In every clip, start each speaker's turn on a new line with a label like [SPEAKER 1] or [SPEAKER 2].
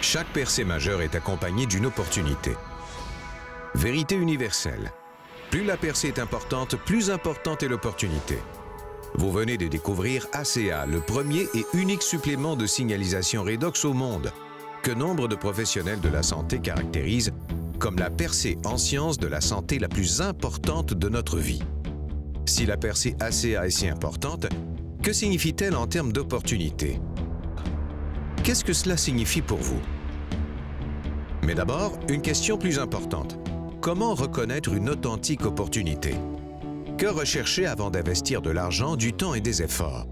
[SPEAKER 1] Chaque percée majeure est accompagnée d'une opportunité. Vérité universelle. Plus la percée est importante, plus importante est l'opportunité. Vous venez de découvrir ACA, le premier et unique supplément de signalisation redox au monde, que nombre de professionnels de la santé caractérisent comme la percée en sciences de la santé la plus importante de notre vie. Si la percée ACA est si importante, que signifie-t-elle en termes d'opportunité? Qu'est-ce que cela signifie pour vous? Mais d'abord, une question plus importante. Comment reconnaître une authentique opportunité? Que rechercher avant d'investir de l'argent, du temps et des efforts?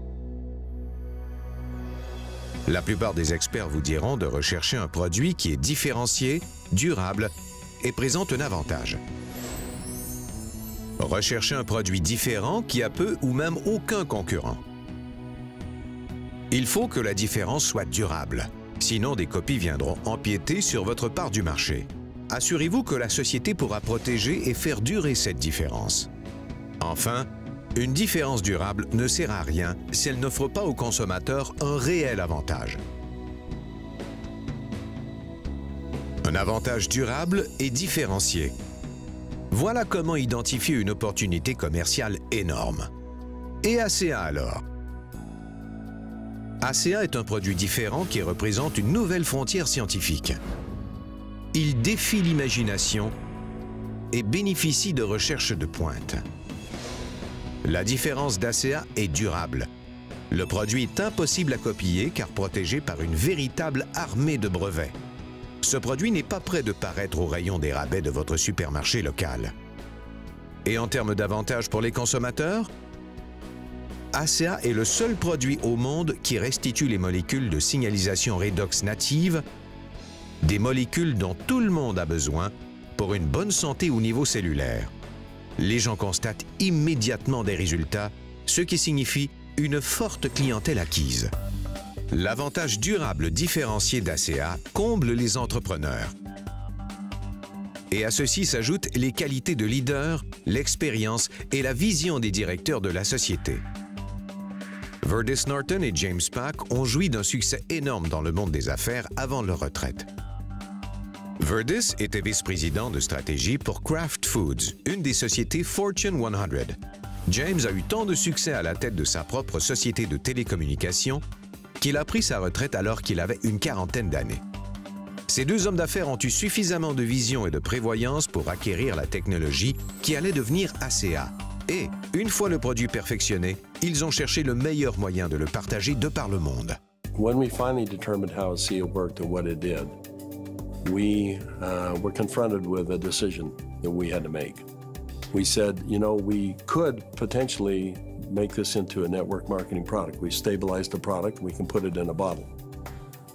[SPEAKER 1] La plupart des experts vous diront de rechercher un produit qui est différencié, durable et présente un avantage. Recherchez un produit différent qui a peu ou même aucun concurrent. Il faut que la différence soit durable, sinon des copies viendront empiéter sur votre part du marché. Assurez-vous que la société pourra protéger et faire durer cette différence. Enfin, une différence durable ne sert à rien si elle n'offre pas aux consommateurs un réel avantage. Un avantage durable et différencié. Voilà comment identifier une opportunité commerciale énorme. Et ACA alors? ACA est un produit différent qui représente une nouvelle frontière scientifique. Il défie l'imagination et bénéficie de recherches de pointe. La différence d'ACA est durable. Le produit est impossible à copier car protégé par une véritable armée de brevets. Ce produit n'est pas prêt de paraître au rayon des rabais de votre supermarché local. Et en termes d'avantages pour les consommateurs, ACA est le seul produit au monde qui restitue les molécules de signalisation redox natives, des molécules dont tout le monde a besoin pour une bonne santé au niveau cellulaire. Les gens constatent immédiatement des résultats, ce qui signifie une forte clientèle acquise. L'avantage durable différencié d'ACA comble les entrepreneurs. Et à ceci s'ajoutent les qualités de leader, l'expérience et la vision des directeurs de la société. Verdis Norton et James Pack ont joui d'un succès énorme dans le monde des affaires avant leur retraite. Verdis était vice-président de stratégie pour Kraft Foods, une des sociétés Fortune 100. James a eu tant de succès à la tête de sa propre société de télécommunications qu'il a pris sa retraite alors qu'il avait une quarantaine d'années. Ces deux hommes d'affaires ont eu suffisamment de vision et de prévoyance pour acquérir la technologie qui allait devenir ACA. Et, une fois le produit perfectionné, ils ont cherché le meilleur moyen de le partager de par le monde.
[SPEAKER 2] When we finally determined how ACA worked and what it did, we were confronted with a decision that we had to make. We said, you know, we could potentially make this into a network marketing product. We stabilized the product, we can put it in a bottle.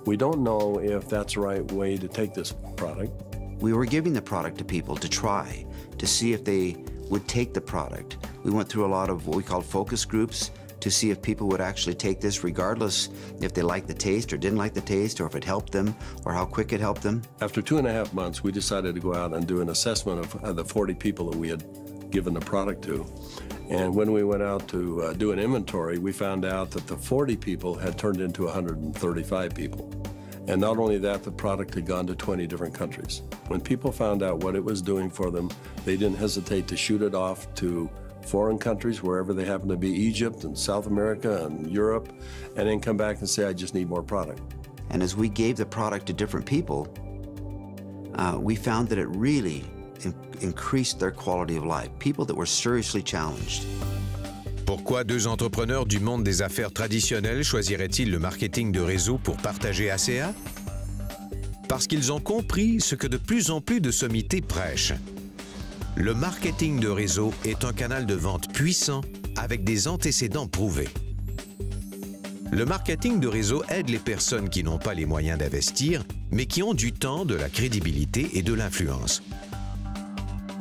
[SPEAKER 2] We don't know if that's the right way to take this product.
[SPEAKER 3] We were giving the product to people to try, to see if they would take the product. We went through a lot of what we call focus groups to see if people would actually take this regardless if they liked the taste or didn't like the taste or if it helped them or how quick it helped them.
[SPEAKER 2] After 2.5 months, we decided to go out and do an assessment of the 40 people that we had given the product to. And when we went out to do an inventory, we found out that the 40 people had turned into 135 people. And not only that, the product had gone to 20 different countries. When people found out what it was doing for them, they didn't hesitate to shoot it off to foreign countries, wherever they happen to be, Egypt and South America and Europe, and then come back and say, I just need more product.
[SPEAKER 3] And as we gave the product to different people, we found that it really increased their quality of life, people that were seriously challenged.
[SPEAKER 1] Pourquoi deux entrepreneurs du monde des affaires traditionnelles choisiraient-ils le marketing de réseau pour partager ACA? Parce qu'ils ont compris ce que de plus en plus de sommités prêchent. Le marketing de réseau est un canal de vente puissant avec des antécédents prouvés. Le marketing de réseau aide les personnes qui n'ont pas les moyens d'investir, mais qui ont du temps, de la crédibilité et de l'influence.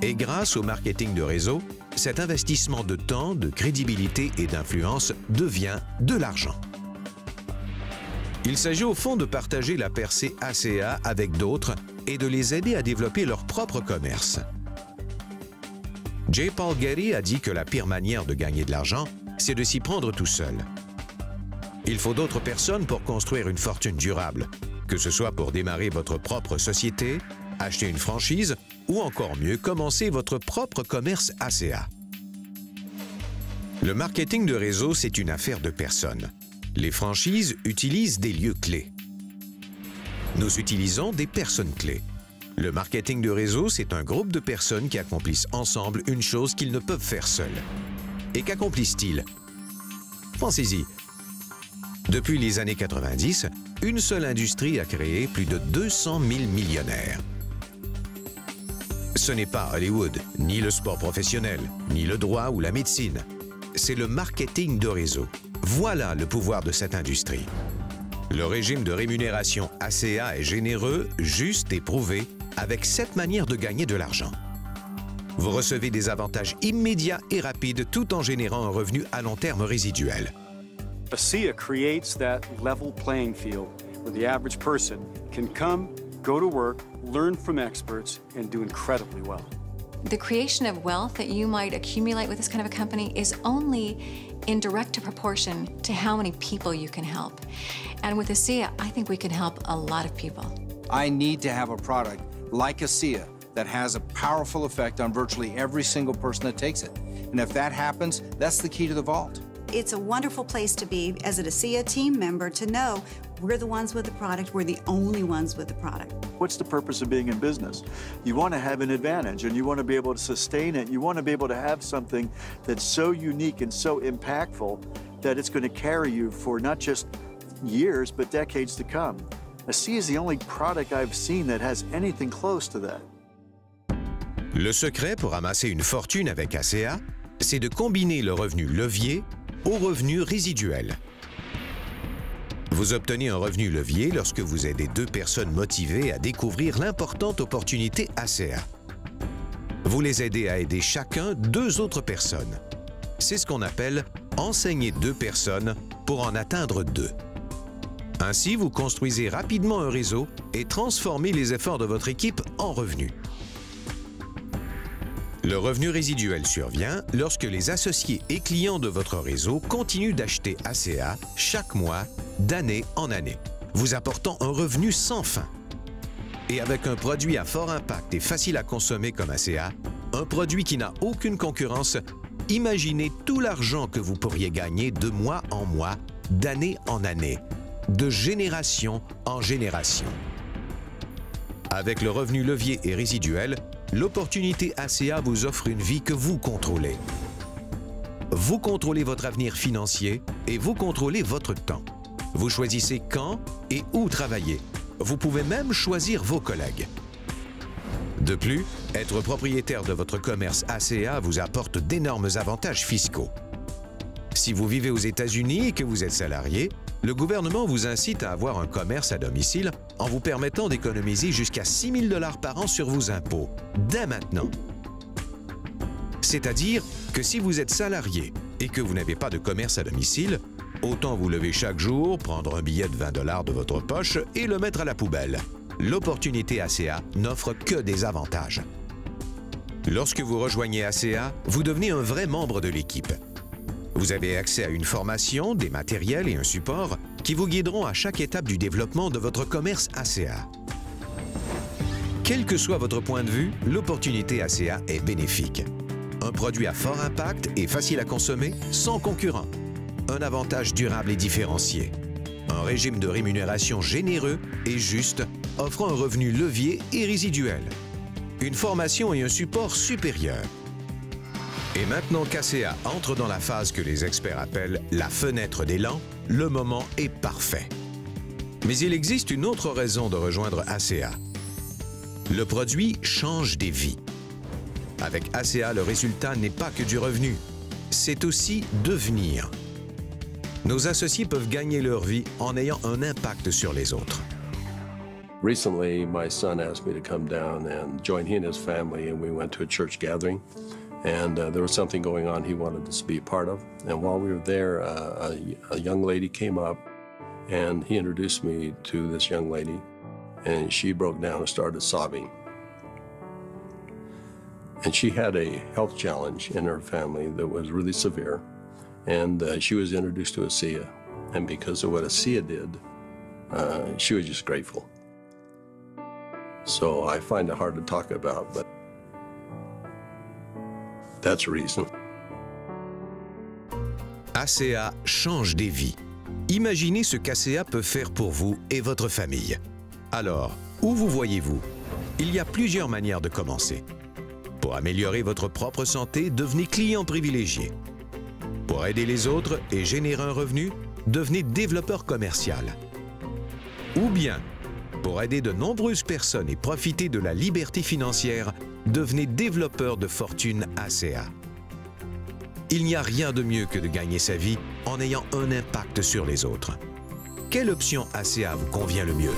[SPEAKER 1] Et grâce au marketing de réseau, cet investissement de temps, de crédibilité et d'influence devient de l'argent. Il s'agit au fond de partager la percée ACA avec d'autres et de les aider à développer leur propre commerce. J. Paul Getty a dit que la pire manière de gagner de l'argent, c'est de s'y prendre tout seul. Il faut d'autres personnes pour construire une fortune durable. que ce soit pour démarrer votre propre société, acheter une franchise ou encore mieux, commencer votre propre commerce ACA. Le marketing de réseau, c'est une affaire de personnes. Les franchises utilisent des lieux clés. Nous utilisons des personnes clés. Le marketing de réseau, c'est un groupe de personnes qui accomplissent ensemble une chose qu'ils ne peuvent faire seuls. Et qu'accomplissent-ils? Pensez-y. Depuis les années 90, une seule industrie a créé plus de 200 000 millionnaires. Ce n'est pas Hollywood, ni le sport professionnel, ni le droit ou la médecine. C'est le marketing de réseau. Voilà le pouvoir de cette industrie. Le régime de rémunération ACA est généreux, juste et prouvé, avec 7 manières de gagner de l'argent. Vous recevez des avantages immédiats et rapides tout en générant un revenu à long terme résiduel.
[SPEAKER 4] ACEA creates that level playing field where the average person can come, go to work, learn from experts, and do incredibly well.
[SPEAKER 5] The creation of wealth that you might accumulate with this kind of a company is only in direct proportion to how many people you can help. And with ACEA, I think we can help a lot of people.
[SPEAKER 6] I need to have a product like ACEA that has a powerful effect on virtually every single person that takes it. And if that happens, that's the key to the vault.
[SPEAKER 7] It's a wonderful place to be as an ACEA team member to know we're the ones with the product, we're the only ones with the product.
[SPEAKER 8] What's the purpose of being in business? You want to have an advantage and you want to be able to sustain it. You want to be able to have something that's so unique and so impactful that it's going to carry you for not just years, but decades to come. ACEA is the only product I've seen that has anything close to that.
[SPEAKER 1] Le secret pour amasser une fortune avec ACA, c'est de combiner le revenu levier au revenu résiduel. Vous obtenez un revenu levier lorsque vous aidez 2 personnes motivées à découvrir l'importante opportunité ACA. Vous les aidez à aider chacun 2 autres personnes. C'est ce qu'on appelle enseigner 2 personnes pour en atteindre 2. Ainsi, vous construisez rapidement un réseau et transformez les efforts de votre équipe en revenus. Le revenu résiduel survient lorsque les associés et clients de votre réseau continuent d'acheter ACA chaque mois, d'année en année, vous apportant un revenu sans fin. Et avec un produit à fort impact et facile à consommer comme ACA, un produit qui n'a aucune concurrence, imaginez tout l'argent que vous pourriez gagner de mois en mois, d'année en année, de génération en génération. Avec le revenu levier et résiduel, l'opportunité ACA vous offre une vie que vous contrôlez. Vous contrôlez votre avenir financier et vous contrôlez votre temps. Vous choisissez quand et où travailler. Vous pouvez même choisir vos collègues. De plus, être propriétaire de votre commerce ACA vous apporte d'énormes avantages fiscaux. Si vous vivez aux États-Unis et que vous êtes salarié, le gouvernement vous incite à avoir un commerce à domicile en vous permettant d'économiser jusqu'à 6 000 $ par an sur vos impôts, dès maintenant. C'est-à-dire que si vous êtes salarié et que vous n'avez pas de commerce à domicile, autant vous lever chaque jour, prendre un billet de 20 $ de votre poche et le mettre à la poubelle. L'opportunité ACA n'offre que des avantages. Lorsque vous rejoignez ACA, vous devenez un vrai membre de l'équipe. Vous avez accès à une formation, des matériels et un support qui vous guideront à chaque étape du développement de votre commerce ACA. Quel que soit votre point de vue, l'opportunité ACA est bénéfique. Un produit à fort impact et facile à consommer, sans concurrent. Un avantage durable et différencié. Un régime de rémunération généreux et juste, offrant un revenu levier et résiduel. Une formation et un support supérieur. Et maintenant qu'ACA entre dans la phase que les experts appellent la fenêtre d'élan, le moment est parfait. Mais il existe une autre raison de rejoindre ACA. Le produit change des vies. Avec ACA, le résultat n'est pas que du revenu, c'est aussi devenir. Nos associés peuvent gagner leur vie en ayant un impact sur les autres.
[SPEAKER 2] Recently, my son asked me to come down and join he and his family, and we went to a church gathering. And there was something going on he wanted us to be a part of. And while we were there, a young lady came up, and he introduced me to this young lady, and she broke down and started sobbing. And she had a health challenge in her family that was really severe, and she was introduced to ACEA. And because of what ACEA did, she was just grateful. So I find it hard to talk about, but that's a reason.
[SPEAKER 1] ACA change des vies. Imaginez ce qu'ACA peut faire pour vous et votre famille. Alors, où vous voyez-vous? Il y a plusieurs manières de commencer. Pour améliorer votre propre santé, devenez client privilégié. Pour aider les autres et générer un revenu, devenez développeur commercial. Ou bien, pour aider de nombreuses personnes et profiter de la liberté financière, devenez développeur de fortune ACA. Il n'y a rien de mieux que de gagner sa vie en ayant un impact sur les autres. Quelle option ACA vous convient le mieux?